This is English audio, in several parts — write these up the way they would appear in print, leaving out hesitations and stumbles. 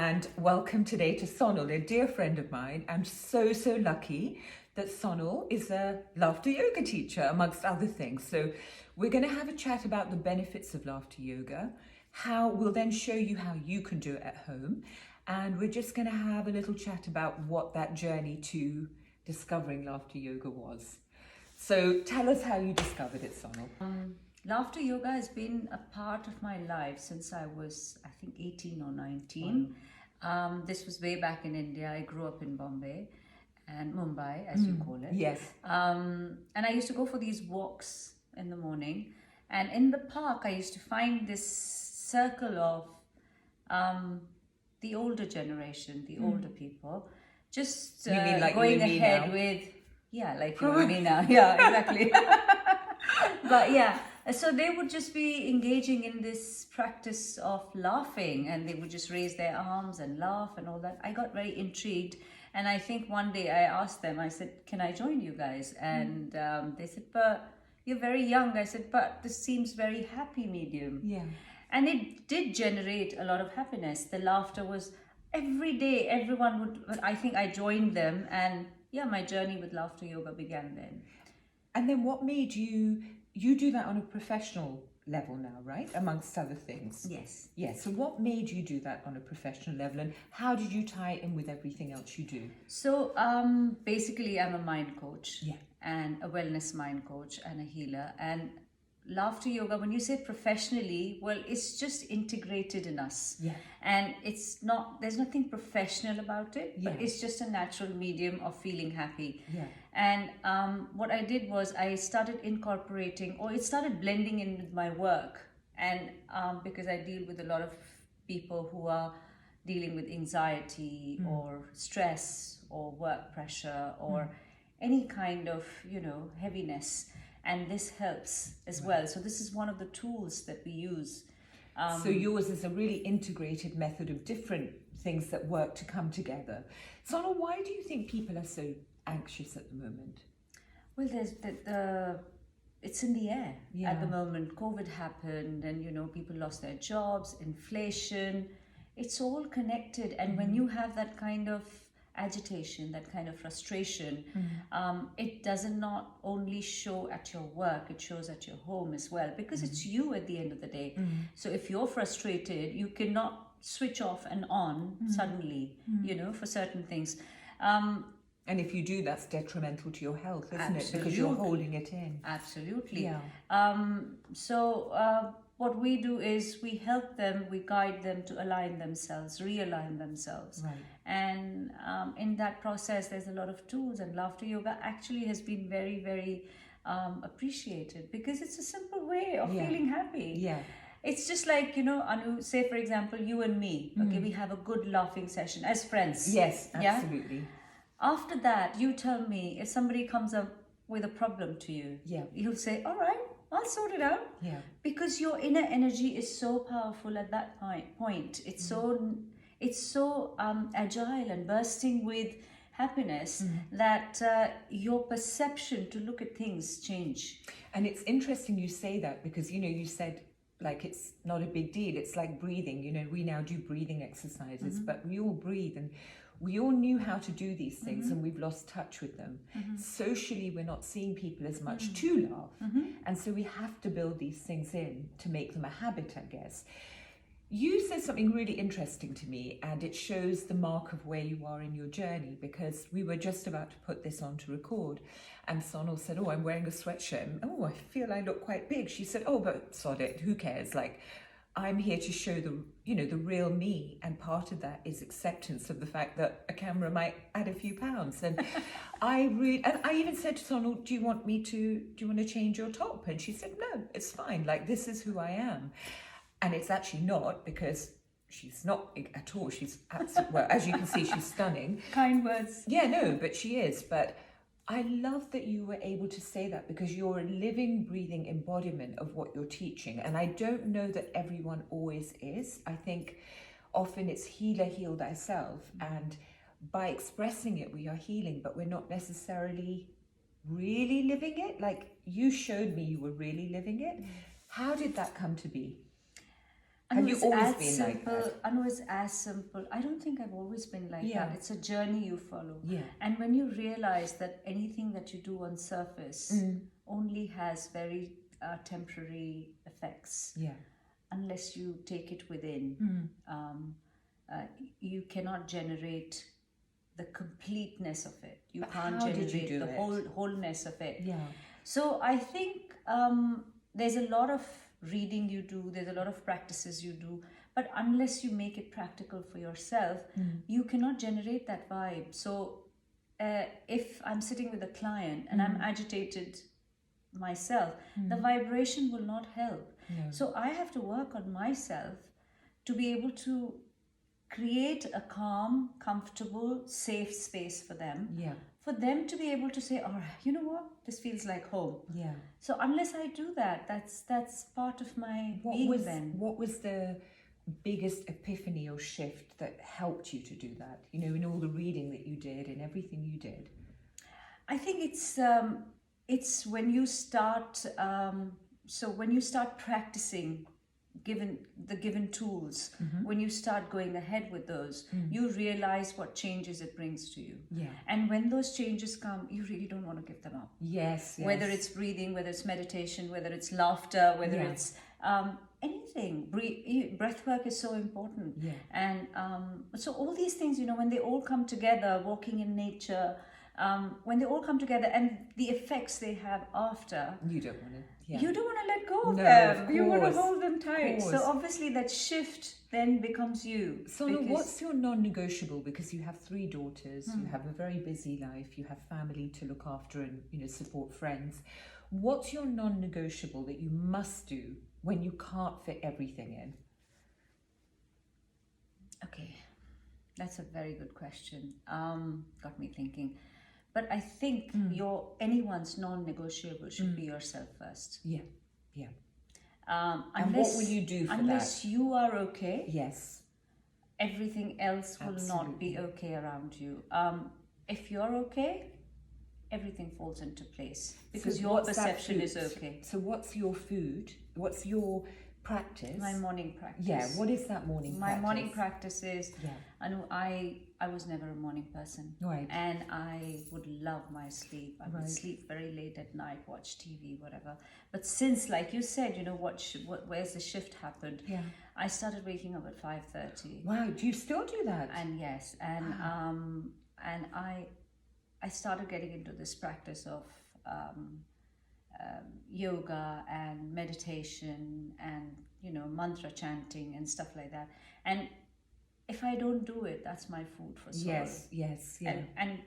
And welcome today to Sonal, a dear friend of mine. I'm so lucky that Sonal is a laughter yoga teacher, amongst other things. So we're going to have a chat about the benefits of laughter yoga, how we'll then show you how you can do it at home. And we're just going to have a little chat about what that journey to discovering laughter yoga was. So tell us how you discovered it, Sonal. Laughter yoga has been a part of my life since I was, I think, 18 or 19. This was way back in India. I grew up in Bombay and Mumbai, as you call it. Yes. And I used to go for these walks in the morning. And in the park, I used to find this circle of the older generation, the older people, just You mean like going you and me ahead now? with, like you and me now. Yeah, exactly. But yeah, so they would just be engaging in this practice of laughing, and they would just raise their arms and laugh and all that. I got very intrigued, and I think one day I asked them, I said, can I join you guys? And they said, but you're very young. I said, but this seems very happy medium. Yeah. And it did generate a lot of happiness. The laughter was every day. Everyone would, I think I joined them, and yeah, my journey with laughter yoga began then. And then what made you do that on a professional level now, right? Amongst other things. Yes. Yes. So what made you do that on a professional level, and how did you tie it in with everything else you do? So basically I'm a mind coach. Yeah. And a wellness mind coach and a healer. And laughter yoga, when you say professionally, well, it's just integrated in us. Yeah. And it's not, there's nothing professional about it, but Yeah. it's just a natural medium of feeling happy. Yeah. And what I did was I started incorporating, or it started blending in with my work. And because I deal with a lot of people who are dealing with anxiety or stress or work pressure or any kind of, heaviness. And this helps as well. So this is one of the tools that we use. So yours is a really integrated method of different things that work to come together. Sonal, why do you think people are so anxious at the moment? Well, there's it's in the air at the Yeah. moment. COVID happened, and people lost their jobs, inflation. It's all connected, and when you have that kind of agitation, that kind of frustration, it does not only show at your work, it shows at your home as well, because it's you at the end of the day. So if you're frustrated, you cannot switch off and on suddenly, for certain things. And if you do, that's detrimental to your health, isn't it? Because you're Absolutely. holding it in. Absolutely. Yeah. So what we do is we help them, we guide them to align themselves, realign themselves. Right. And in that process, there's a lot of tools, and laughter yoga actually has been very, very appreciated, because it's a simple way of feeling happy. Yeah. It's just like, Anu, say for example, you and me, okay, we have a good laughing session as friends. Yes, Yeah? absolutely. After that, you tell me if somebody comes up with a problem to you. Yeah. You'll say, all right, I'll sort it out. Yeah. Because your inner energy is so powerful at that point. It's so agile and bursting with happiness that your perception to look at things change. And it's interesting you say that, because, you said, like, it's not a big deal. It's like breathing. We now do breathing exercises, but we all breathe, and we all knew how to do these things, and we've lost touch with them. Socially, we're not seeing people as much to laugh. And so we have to build these things in to make them a habit, I guess. You said something really interesting to me, and it shows the mark of where you are in your journey, because we were just about to put this on to record, and Sonal said, oh, I'm wearing a sweatshirt. And, oh, I feel I look quite big. She said, oh, but sod it, who cares? Like, I'm here to show the real me, and part of that is acceptance of the fact that a camera might add a few pounds. And I even said to Sonal, do you want to change your top? And she said, no, it's fine. Like, this is who I am. And it's actually not, because she's not at all. She's absolutely, well, as you can see, she's stunning. Kind words. Yeah, no, but she is. But I love that you were able to say that, because you're a living, breathing embodiment of what you're teaching. And I don't know that everyone always is. I think often it's heal thyself. And by expressing it, we are healing, but we're not necessarily really living it. Like, you showed me you were really living it. How did that come to be? Have Anu, you it's always as been like simple. that? Anu, it's as simple. I don't think I've always been like Yeah. that. It's a journey you follow. Yeah. And when you realize that anything that you do on surface only has very temporary effects, Yeah. unless you take it within, you cannot generate the completeness of it. You But can't how did you generate do the it? wholeness of it. Yeah. So I think there's a lot of reading you do, there's a lot of practices you do, but unless you make it practical for yourself, you cannot generate that vibe. So if I'm sitting with a client and I'm agitated myself, the vibration will not help. No. So I have to work on myself to be able to create a calm, comfortable, safe space for them. Yeah. For them to be able to say, all right, you know what, this feels like home. Yeah. So unless I do that, that's part of my being then. What was the biggest epiphany or shift that helped you to do that? You know, in all the reading that you did and everything you did. I think it's when you start. So when you start practicing, given tools, when you start going ahead with those, you realize what changes it brings to you. Yeah. And when those changes come, you really don't want to give them up. Yes. Whether it's breathing, whether it's meditation, whether it's laughter, whether Yeah. it's anything. Breath work is so important. Yeah. And so all these things, you know, when they all come together, walking in nature, when they all come together and the effects they have after, You don't want to. Yeah. you don't want to let go of No, them. of You want to course. hold them tight. Of So course. obviously that shift then becomes you. So what's your non-negotiable? Because you have 3 daughters, you have a very busy life, you have family to look after and, you know, support friends. What's your non-negotiable that you must do when you can't fit everything in? Okay, that's a very good question. Got me thinking. But I think anyone's non-negotiable should be yourself first. Yeah. Yeah. And what will you do for unless you are okay, Yes. everything else will not be Absolutely. okay around you. If you're okay, everything falls into place because So your what's that perception is food? okay. So what's your food? What's your practice? My morning practice. Yeah, what is that morning My practice? morning practice is, Yeah. I was never a morning person. Right. And I would love my sleep. I would Right. sleep very late at night, watch TV, whatever. But since, like you said, you know, where's the shift happened? Yeah. I started waking up at 5:30. Wow, do you still do that? And yes, and I started getting into this practice of yoga and meditation and, you know, mantra chanting and stuff like that. And if I don't do it, that's my food for soul. Yes, yeah. And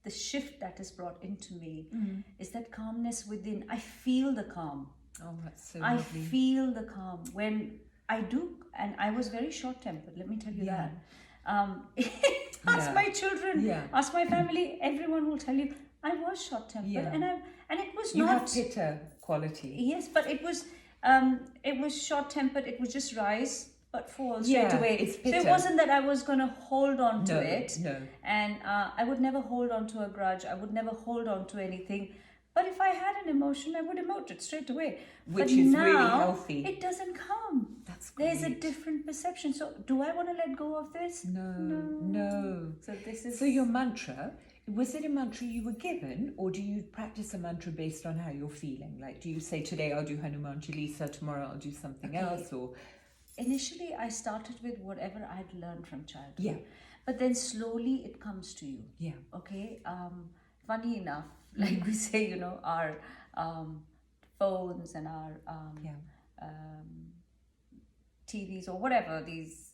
the shift that is brought into me is that calmness within. I feel the calm. Oh, that's so I lovely. feel the calm when I do, and I was very short-tempered. Let me tell you Yeah. that. Ask Yeah. my children, Yeah. ask my family. Everyone will tell you I was short-tempered, Yeah. and it was You not. have pitta quality. Yes, but it was short-tempered. It would just rise but fall straight Yeah, away. it's So pitta. it wasn't that I was going to hold on to No, it. no. And I would never hold on to a grudge. I would never hold on to anything. But if I had an emotion, I would emote it straight away. Which but is now, really healthy. It doesn't come. That's There's a great. different perception. So do I want to let go of this? No. So this is... So your mantra, was it a mantra you were given, or do you practice a mantra based on how you're feeling? Like, do you say, today I'll do Hanuman Chalisa, tomorrow I'll do something else, or... Initially, I started with whatever I'd learned from childhood. Yeah. But then slowly it comes to you. Yeah. Okay. Funny enough, like we say, you know, our phones and our TVs or whatever these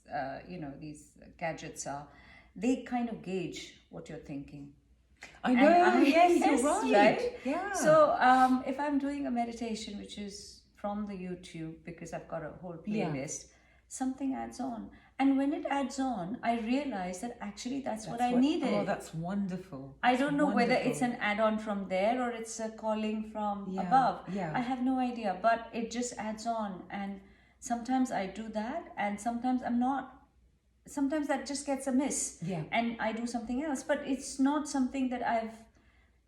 these gadgets are, they kind of gauge what you're thinking. I know. Yes, yes, you're right. right? Yeah. So if I'm doing a meditation, which is from the YouTube, because I've got a whole playlist, something adds on. And when it adds on, I realize that actually that's what I needed. Oh, that's wonderful. I don't know whether wonderful. it's an add-on from there or it's a calling from Yeah, above. yeah. I have no idea, but it just adds on. And sometimes I do that and sometimes I'm not. Sometimes that just gets amiss. Yeah. And I do something else. But it's not something that I've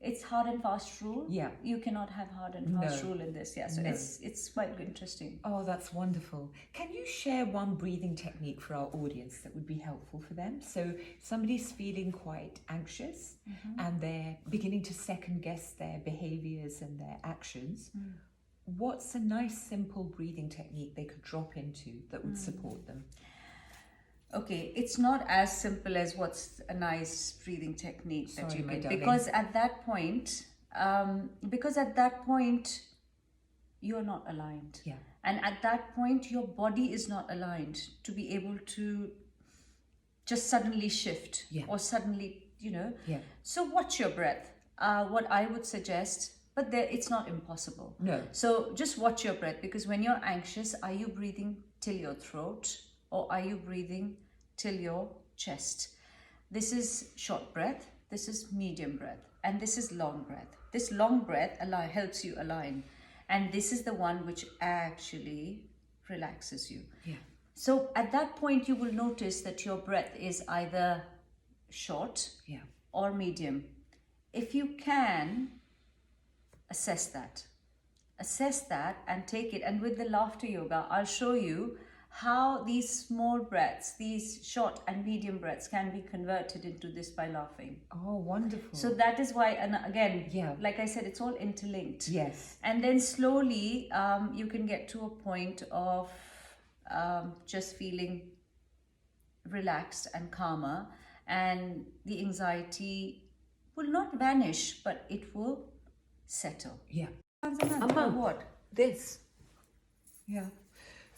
it's hard and fast rule. Yeah. You cannot have hard and fast No. rule in this. Yeah. So No. it's quite interesting. Oh, that's wonderful. Can you share one breathing technique for our audience that would be helpful for them? So somebody's feeling quite anxious and they're beginning to second guess their behaviors and their actions. What's a nice, simple breathing technique they could drop into that would support them? Okay, it's not as simple as what's a nice breathing technique that Sorry, you my can, darling. because at that point, you're not aligned. Yeah. And at that point, your body is not aligned to be able to just suddenly shift or suddenly, Yeah. So watch your breath. What I would suggest, but it's not impossible. No. So just watch your breath, because when you're anxious, are you breathing till your throat or are you breathing till your chest? This is short breath, this is medium breath, and this is long breath. This long breath helps you align, and this is the one which actually relaxes you. Yeah. So at that point, you will notice that your breath is either short or medium. If you can assess that and take it, and with the laughter yoga, I'll show you how these small breaths, these short and medium breaths, can be converted into this by laughing. Oh, wonderful. So that is why, and again, Yeah. like I said, it's all interlinked. Yes. And then slowly you can get to a point of just feeling relaxed and calmer, and the anxiety will not vanish, but it will settle. Yeah. About what? This. Yeah.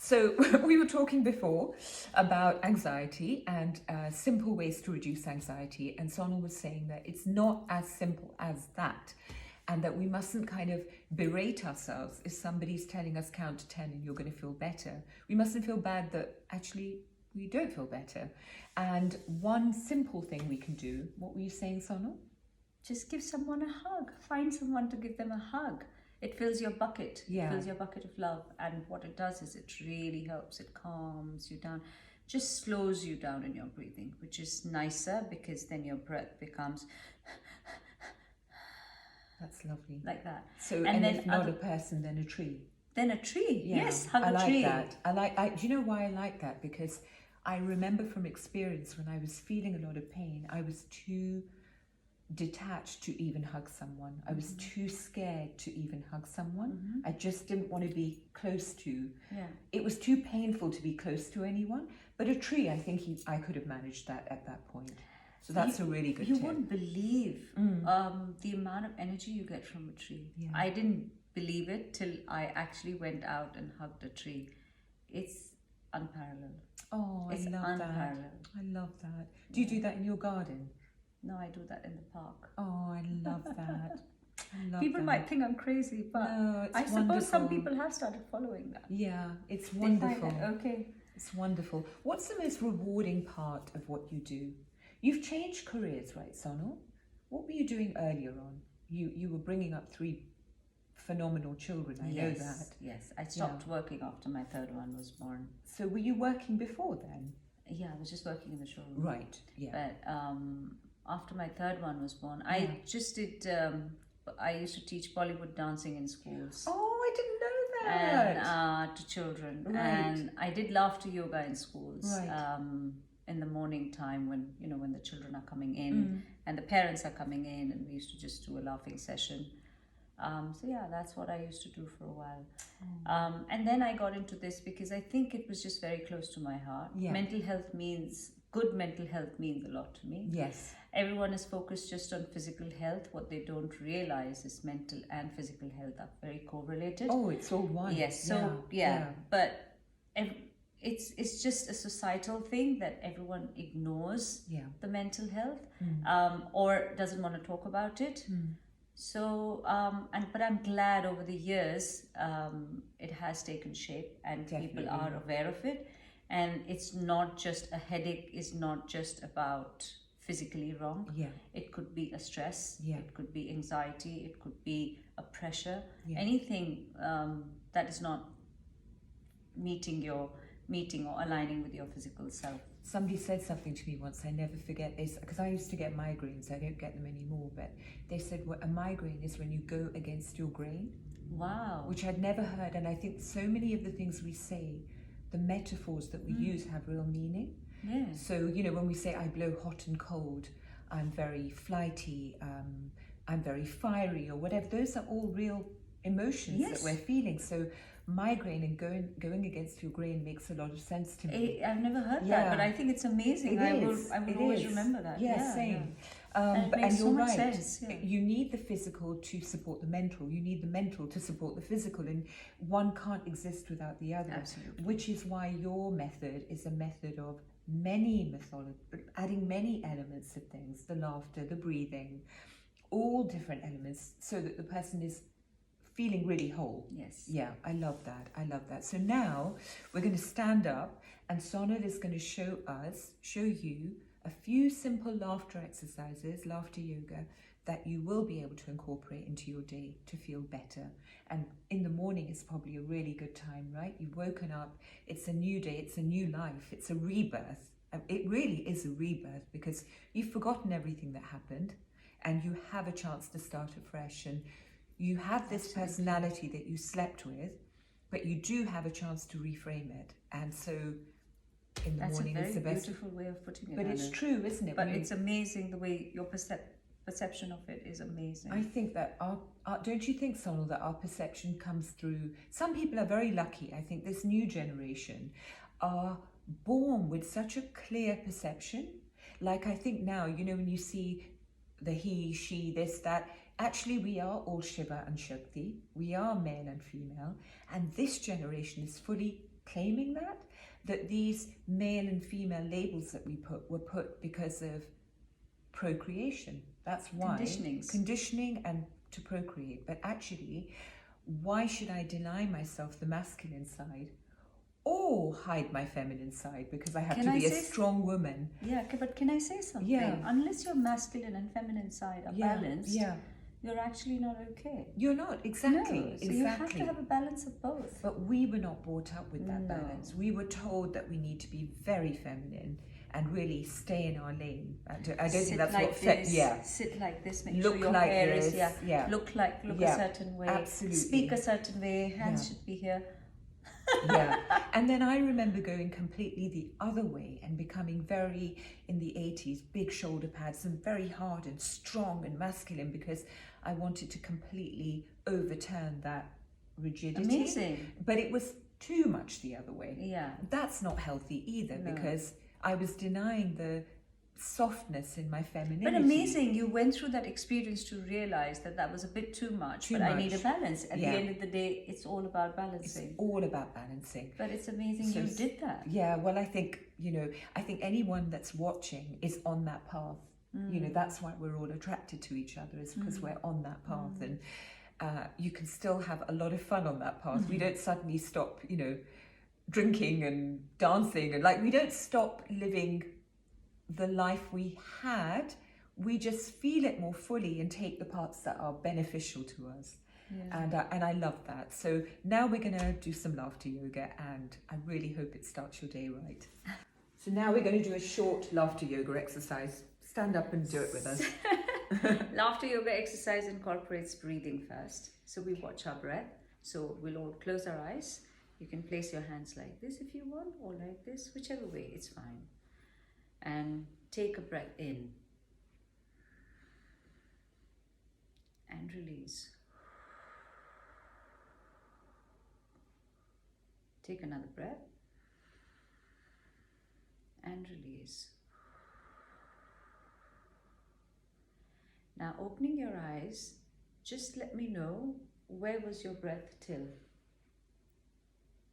So we were talking before about anxiety and simple ways to reduce anxiety, and Sonal was saying that it's not as simple as that, and that we mustn't kind of berate ourselves if somebody's telling us count to 10 and you're going to feel better. We mustn't feel bad that actually we don't feel better. And one simple thing we can do, what were you saying, Sonal? Just give someone a hug. Find someone to give them a hug. It fills your bucket. Yeah. It fills your bucket of love. And what it does is it really helps. It calms you down. Just slows you down in your breathing, which is nicer, because then your breath becomes That's lovely. like that. So, and then if not a person, then a tree. Then a tree. Yeah, Yes, hug I a like tree. that. Do you know why I like that? Because I remember from experience when I was feeling a lot of pain, I was too detached to even hug someone. I was too scared to even hug someone. I just didn't want to be close to. Yeah. It was too painful to be close to anyone. But a tree, I think I could have managed that at that point. So that's a really good You tip. wouldn't believe the amount of energy you get from a tree. Yeah. I didn't believe it till I actually went out and hugged a tree. It's unparalleled. Oh, It's I love unparalleled. that. I love that. Do you do that in your garden? No, I do that in the park. Oh, I love that. I love People that. might think I'm crazy, but No, it's I suppose some wonderful. people have started following that. Yeah, it's They find wonderful. that okay. It's wonderful. What's the most rewarding part of what you do? You've changed careers, right, Sonal? What were you doing earlier on? You were bringing up 3 phenomenal children. I know that. Yes, I stopped working after my third one was born. So were you working before then? Yeah, I was just working in the showroom. Right. Yeah. But after my third one was born, I just did. I used to teach Bollywood dancing in schools. Oh, I didn't know that. And to children, Right. and I did laughter yoga in schools. Right. In the morning time when the children are coming in and the parents are coming in, and we used to just do a laughing session. So yeah, that's what I used to do for a while. And then I got into this because I think it was just very close to my heart. Yeah. Good mental health means a lot to me. Yes. Everyone is focused just on physical health. What they don't realize is mental and physical health are very correlated. Oh, it's all one. Yes. So but it's just a societal thing that everyone ignores the mental health or doesn't want to talk about it. So but I'm glad over the years it has taken shape and people are aware of it, and it's not just a headache, is not just about physically wrong. It could be a stress, it could be anxiety, it could be a pressure, anything that is not meeting or aligning with your physical self. Somebody said something to me once, I never forget this, because I used to get migraines, I don't get them anymore, but they said, well, a migraine is when you go against your grain. Wow. Which I'd never heard, and I think so many of the things we say, the metaphors that we use have real meaning. Yeah. So, you know, when we say I blow hot and cold, I'm very flighty, I'm very fiery, or whatever, those are all real emotions that we're feeling. So migraine and going against your grain makes a lot of sense to me. I've never heard that, but I think it's amazing. I will always remember that. Yeah, same. And it makes so much sense. Yeah. You need the physical to support the mental. You need the mental to support the physical, and one can't exist without the other. Absolutely. Which is why your method is a method of many adding many elements of things: the laughter, the breathing, all different elements, so that the person is feeling really whole. Yes. Yeah, I love that. I love that. So now we're going to stand up, and Sonal is going to show you a few simple laughter exercises, laughter yoga, that you will be able to incorporate into your day to feel better. And in the morning is probably a really good time, right? You've woken up, it's a new day, it's a new life, it's a rebirth. It really is a rebirth, because you've forgotten everything that happened and you have a chance to start afresh. And you have this personality that you slept with, but you do have a chance to reframe it. And so in the morning is the best. That's a very beautiful way of putting it. But it's true, isn't it? But it's amazing the way your perception of it is amazing. I think that our don't you think, Sonal, that our perception comes through? Some people are very lucky. I think this new generation are born with such a clear perception. Like, I think now, you know, when you see the he, she, this, that, actually we are all Shiva and Shakti. We are male and female. And this generation is fully claiming that these male and female labels that we put were put because of procreation. That's why. Conditioning and to procreate. But actually, why should I deny myself the masculine side or hide my feminine side because I have to be a strong woman? Yeah, but can I say something? Yeah. Unless your masculine and feminine side are balanced, you're actually not okay. You're not, exactly. No, so you have to have a balance of both. But we were not brought up with that balance. We were told that we need to be very feminine and really stay in our lane. I don't think that's like what this, sit like this, make sure your hair is look a certain way, absolutely. Speak a certain way, hands should be here. And then I remember going completely the other way and becoming very, in the 80s, big shoulder pads and very hard and strong and masculine, because I wanted to completely overturn that rigidity. Amazing. But it was too much the other way. Yeah. That's not healthy either, because I was denying the softness in my femininity. But amazing, you went through that experience to realize that was a bit too much. I need a balance. At the end of the day, it's all about balancing. It's all about balancing. But it's amazing you did that. Yeah, well, I think anyone that's watching is on that path. You know, that's why we're all attracted to each other, is because we're on that path. And you can still have a lot of fun on that path. We don't suddenly stop, drinking and dancing, and we don't stop living the life we had. We just feel it more fully and take the parts that are beneficial to us. And I love that. So now we're going to do some laughter yoga, and I really hope it starts your day right. So now we're going to do a short laughter yoga exercise. Stand up and do it with us. Laughter yoga exercise incorporates breathing first. So we watch our breath. So we'll all close our eyes. You can place your hands like this if you want, or like this, whichever way, it's fine. And take a breath in and release. Take another breath and release. Now, opening your eyes, just let me know, where was your breath till?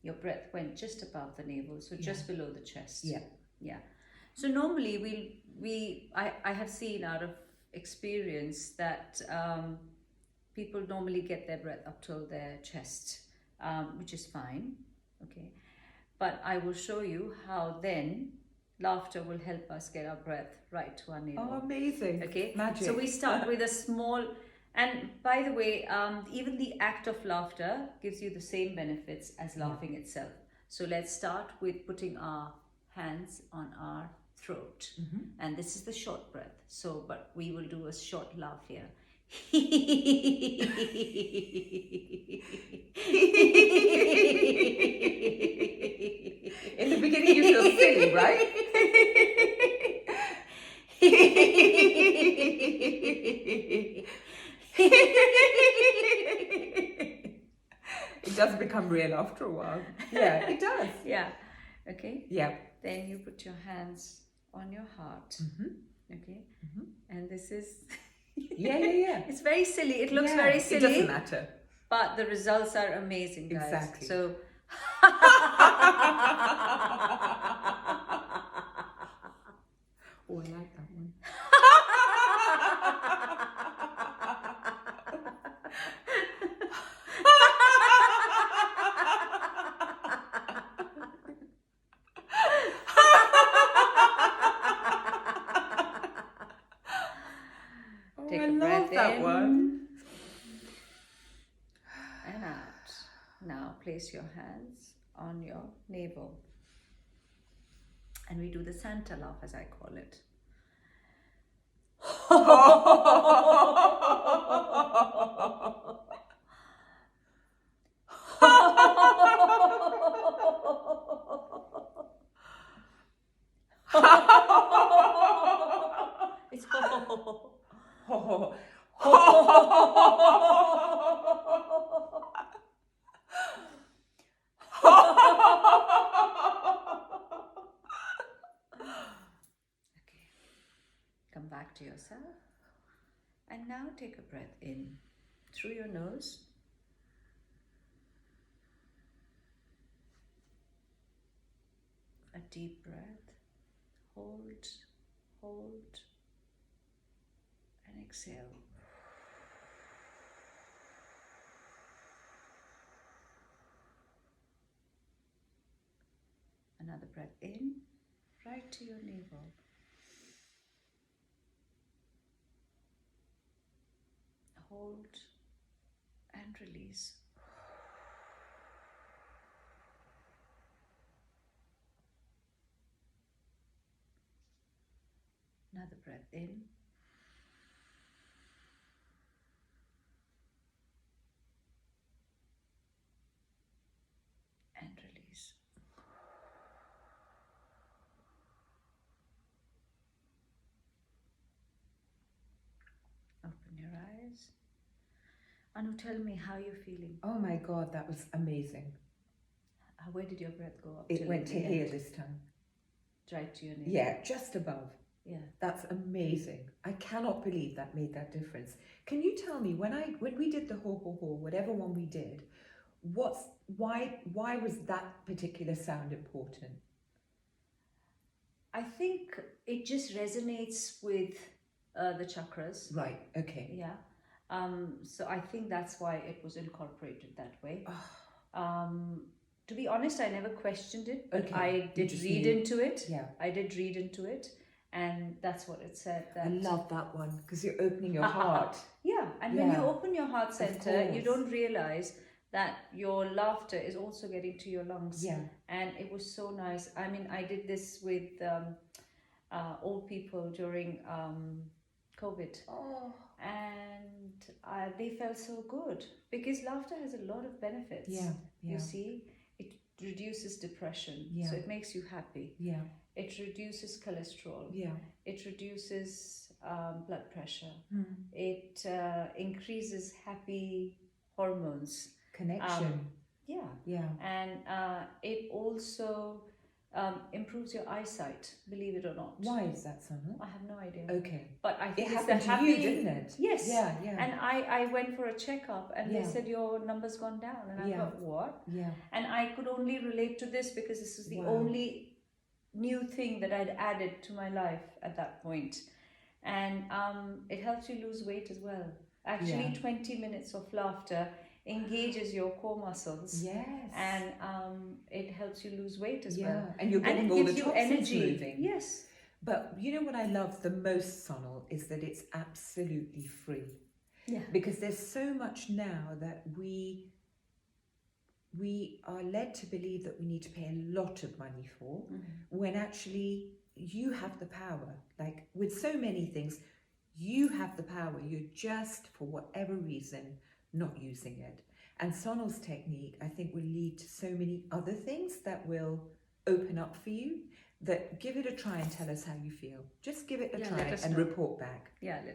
Your breath went just above the navel, so just below the chest. Yeah. So normally I have seen out of experience that people normally get their breath up till their chest, which is fine, okay. But I will show you how then laughter will help us get our breath right to our navel. Oh, amazing. Okay, magic. So we start with a small, and by the way, even the act of laughter gives you the same benefits as laughing itself. So let's start with putting our hands on our throat. And this is the short breath. So, but we will do a short laugh here. In the beginning, you feel silly, right? It does become real after a while. Yeah, it does. Yeah. Okay. Yeah. Then you put your hands on your heart. Okay. And this is. Yeah. It's very silly. It looks very silly. It doesn't matter. But the results are amazing, guys. Exactly. So. Oh, I like that one. Take I a love breath that in one. and out. Now place your hands on your navel. And we do the Santa laugh, as I call it. It's okay. Come back to yourself. And now take a breath in through your nose. A deep breath. Hold, hold, and exhale. Another breath in, right to your navel. Hold and release. Another breath in. And release. Open your eyes. Anu, tell me how you're feeling. Oh my God, that was amazing. Where did your breath go up? It went to here this time. Right to your navel. Yeah, just above. Yeah. That's amazing. I cannot believe that made that difference. Can you tell me when we did the ho ho ho, whatever one we did, why was that particular sound important? I think it just resonates with the chakras. Right. Okay. Yeah. So I think that's why it was incorporated that way. To be honest, I never questioned it, but Okay. I did read into it. Yeah. I did read into it, and that's what it said. That I love that one because you're opening your heart. Yeah, and when you open your heart center, you don't realize that your laughter is also getting to your lungs. Yeah. And it was so nice. I mean, I did this with old people during COVID. Oh. And they felt so good because laughter has a lot of benefits. Yeah. You see, it reduces depression. Yeah. So it makes you happy. Yeah. It reduces cholesterol. Yeah. It reduces blood pressure. Mm. It increases happy hormones. Connection. Yeah. And it also improves your eyesight, believe it or not. Why is that, Sonal? I have no idea. Okay. But I think It it's happened the to happy... you, didn't it? Yes. Yeah. And I went for a checkup and they Yeah. said your number's gone down. And I thought, what? Yeah. And I could only relate to this because this is the only new thing that I'd added to my life at that point. And it helps you lose weight as well. Actually, 20 minutes of laughter engages your core muscles. Yes. And it helps you lose weight as well. And you're getting all the toxins moving. Yes. But you know what I love the most, Sonal, is that it's absolutely free. Yeah. Because there's so much now that we we are led to believe that we need to pay a lot of money for, when actually you have the power. Like with so many things, you have the power. You're just, for whatever reason, not using it. And Sonal's technique, I think, will lead to so many other things that will open up for you. That give it a try and tell us how you feel. Just give it a try and report back. Yeah, let